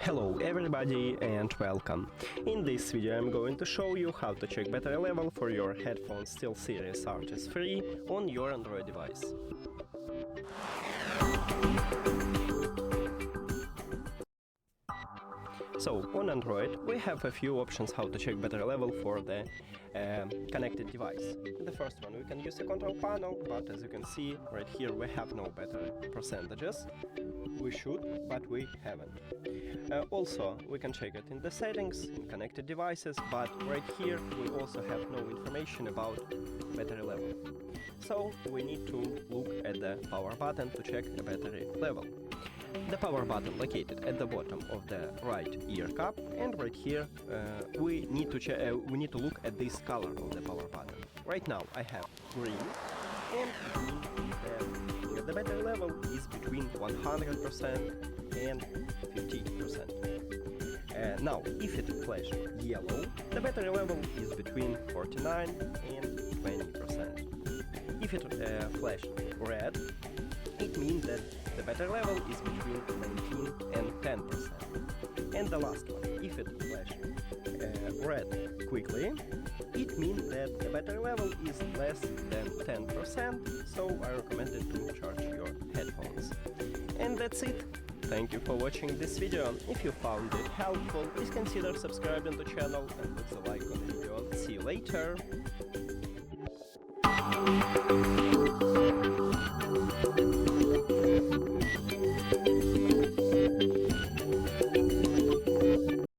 Hello everybody and welcome. In this video I'm going to show you how to check battery level for your headphones SteelSeries Arctis 3 on your Android device. So, on Android we have a few options how to check battery level for the connected device. The first one, we can use a control panel, but as you can see right here we have no battery percentages. We should, but we haven't. Also, we can check it in the settings, in connected devices, but right here we also have no information about battery level. So we need to look at the power button to check the battery level. The power button located at the bottom of the right ear cup, and right here we need to look at this color of the power button. Right now I have green, and the battery level is between 100% and 50%. Now, if it flashes yellow, the battery level is between 49 and 20%. If it flashes red, it means that the battery level is between 19 and 10%. And the last one, if it flashes red quickly, it means that the battery level is less than 10%, so I recommend it to charge your headphones. And that's it. Thank you for watching this video. If you found it helpful, please consider subscribing to the channel and put a like on the video. See you later!